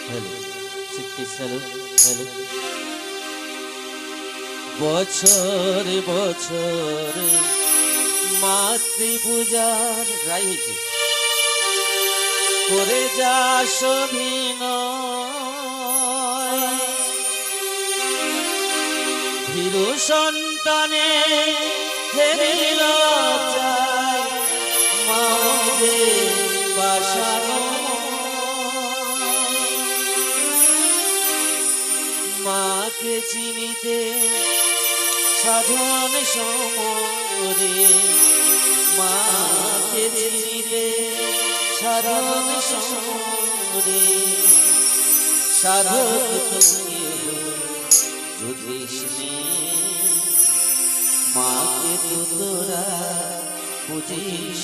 Hello sixty hello hello বছরে বছরে মাতৃপূজার রায় হয়েছে করে যা অভিনয় ভীরু সন্তানে হেরিল যায় মাঝে পাশানো মাকে চিনিতে সাধন সমরে মাকে চিনিতে সাধন সমরে সাধক তুমি যুধিস মাকে তোরা বুঝিস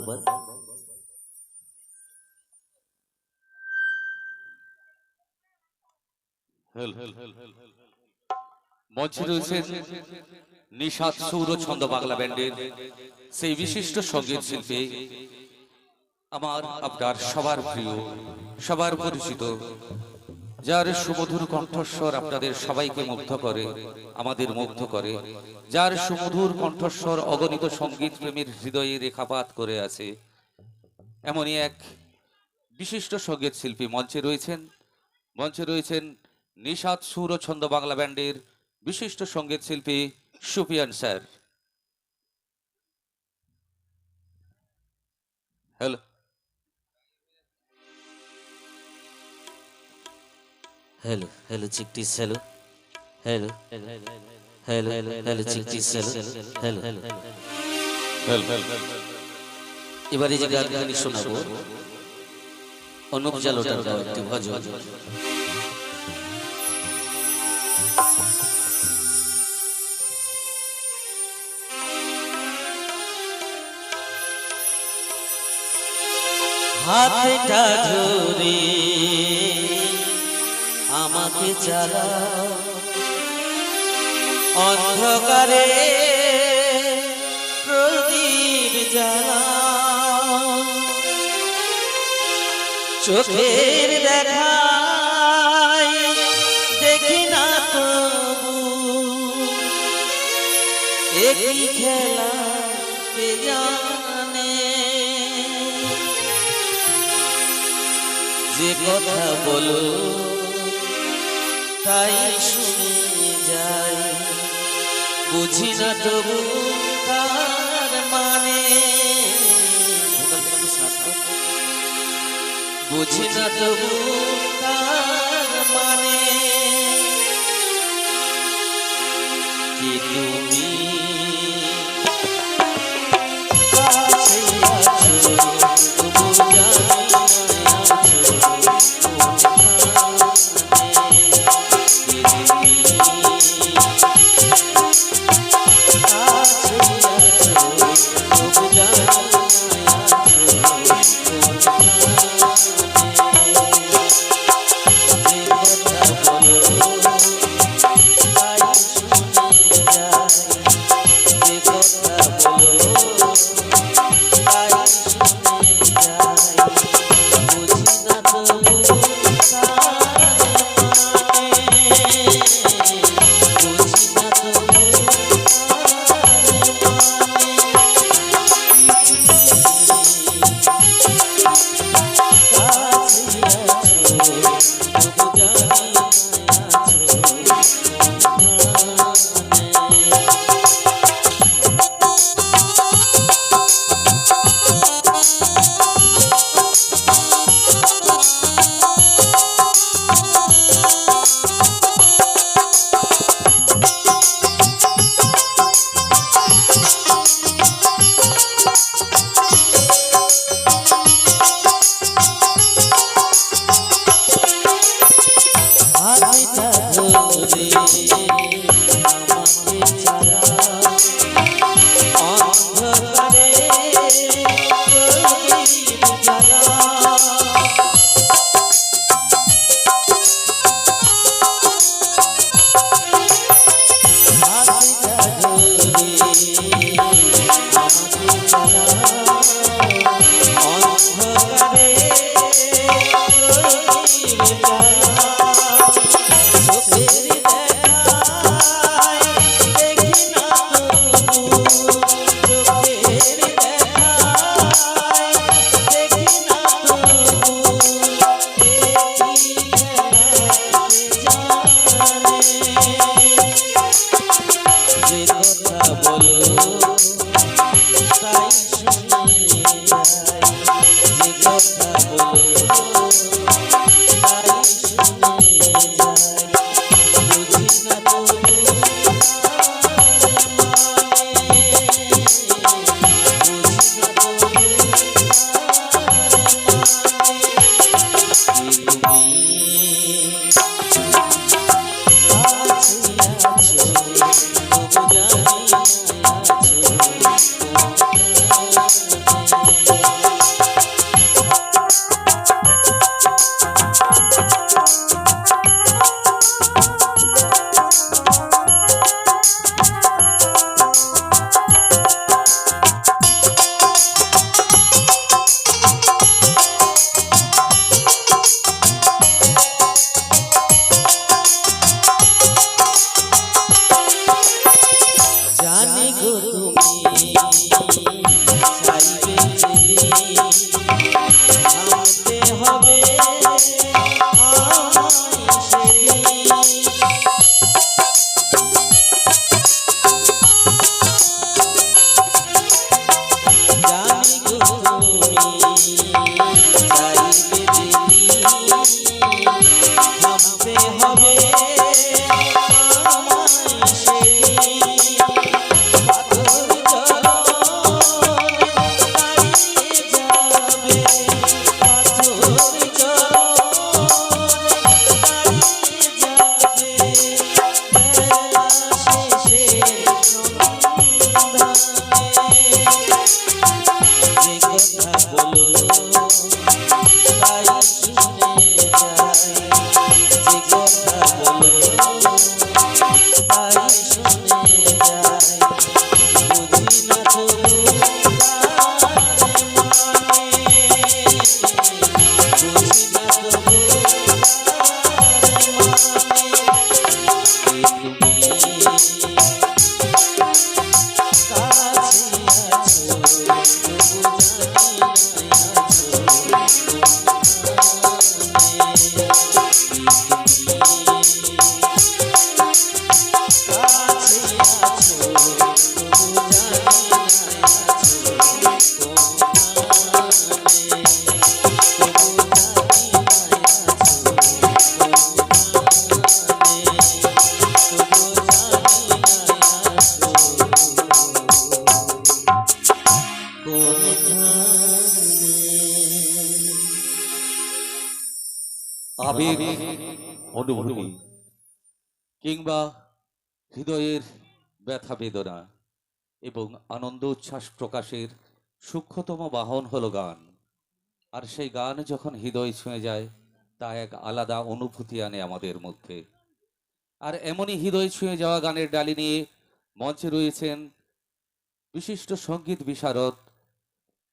ধন্যবাদ। মঞ্চে রয়েছেন নিশাত সৌর ছন্দ বাংলা ব্যান্ডের সেই বিশিষ্ট সঙ্গীত শিল্পী, আমার আপনার সবার প্রিয়, সবার পরিচিত, যার সুমধুর কণ্ঠস্বর আপনাদের সবাইকে মুগ্ধ করে, আমাদের মুগ্ধ করে, যার সুমধুর কণ্ঠস্বর অগণিত সঙ্গীত প্রেমীর হৃদয়ে রেখাপাত করে আছে, এমনই এক বিশিষ্ট সঙ্গীত শিল্পী মঞ্চে রয়েছেন নিশাত সুর ছন্দ বাংলা ব্যান্ডের বিশিষ্ট সঙ্গীত শিল্পী Sufiyan sir. Hello hello hello चिकटिस हेलो हेलो हेलो हेलो चिकटिस हेलो हेलो এবারে যে গানটি শোনাবো অনুপ জালোটার গাওয়া একটি ভজন। হাতটা ধরে আমাকে চালাও অন্ধকারে প্রদীপ জ্বালাও, চোখের দেখায় দেখি না তবু একই খেলা কে জানে, যে কথা বলো তাই শুনে যাই, বুঝি না তবু তার মানে, বুঝি না তবু তার মানে, কি তুমি কাছে আছো তবু জানি আবেগ অনুভূতি কিংবা হৃদয়ের ব্যথা বেদনা এবং আনন্দ উচ্ছ্বাস প্রকাশের সূক্ষ্মতম বাহন হলো গান। আর সেই গান যখন হৃদয় ছুঁয়ে যায় তা এক আলাদা অনুভূতি আনে আমাদের মধ্যে। আর এমনই হৃদয় ছুঁয়ে যাওয়া গানের ডালি নিয়ে মঞ্চে রয়েছেন বিশিষ্ট সঙ্গীত বিশারদ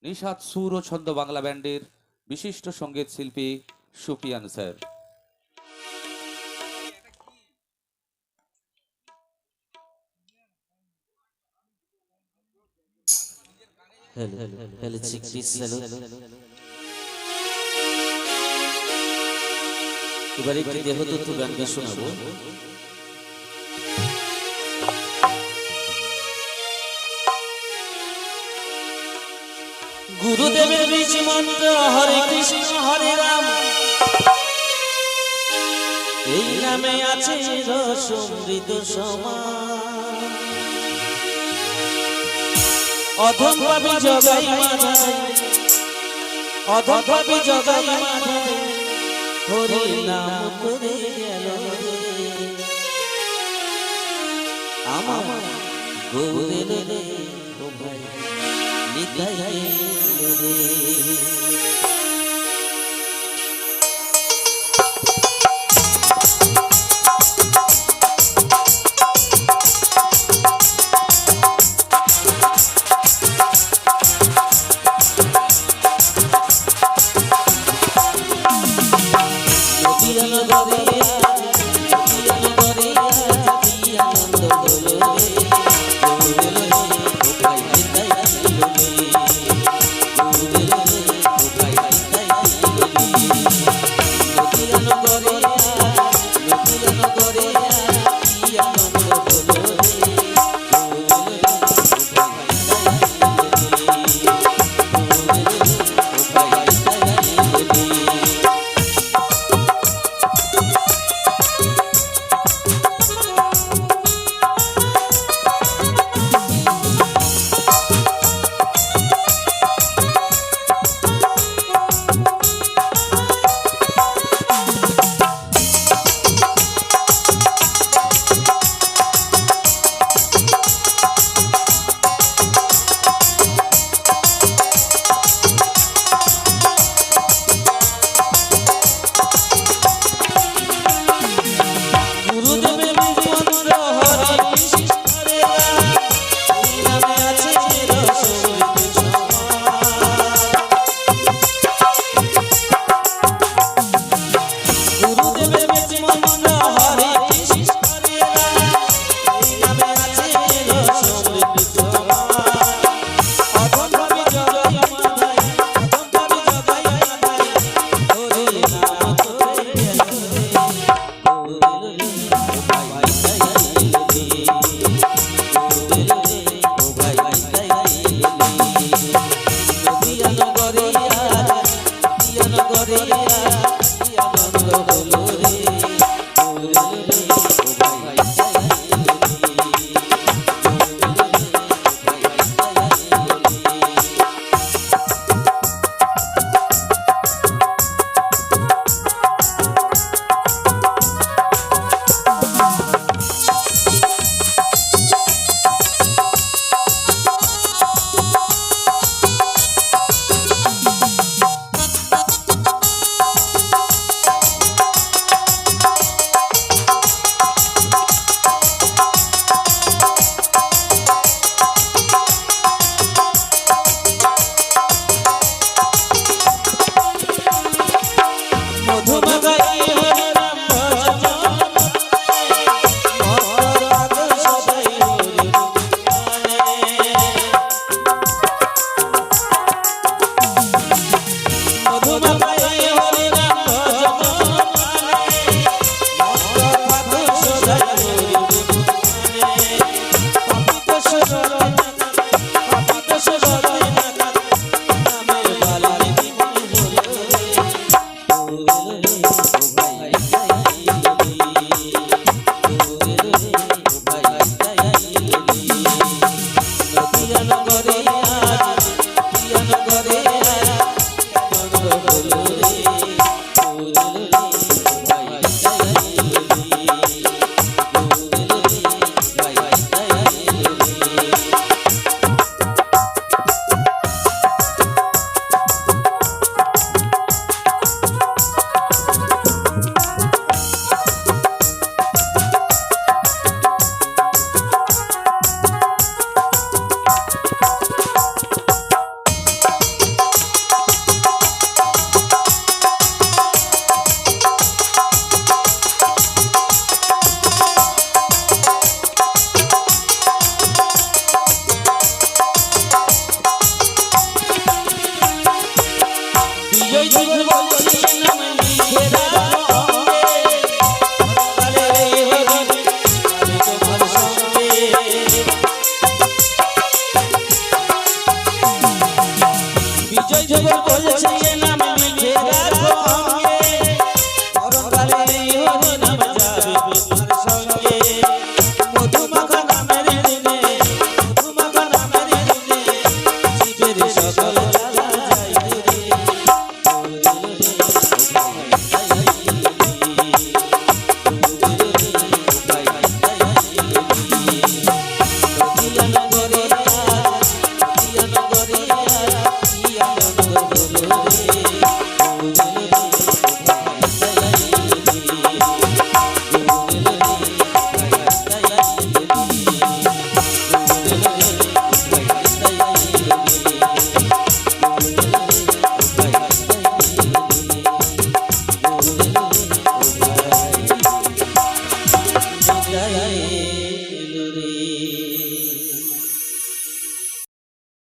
নিশাত সুর ও ছন্দ বাংলা ব্যান্ডের বিশিষ্ট সঙ্গীত শিল্পী সুফিয়ান স্যার। হ্যালো হ্যালো চিকিস হ্যালো। এবারে একটি দেহতত্ত্ব গান গিয়ে শোনাবো। গুরুদেবের বীজ মন্ত্র হরে কৃষ্ণ হরে রাম, এই নামে আছে সমৃদ্ধ সমান। অধম পাবি জগাই মাধাই, অধম পাবি জগাই মাধাই, হরি নাম করে গেল আমার গৌরের রে, ও ভাই নিতাই রে।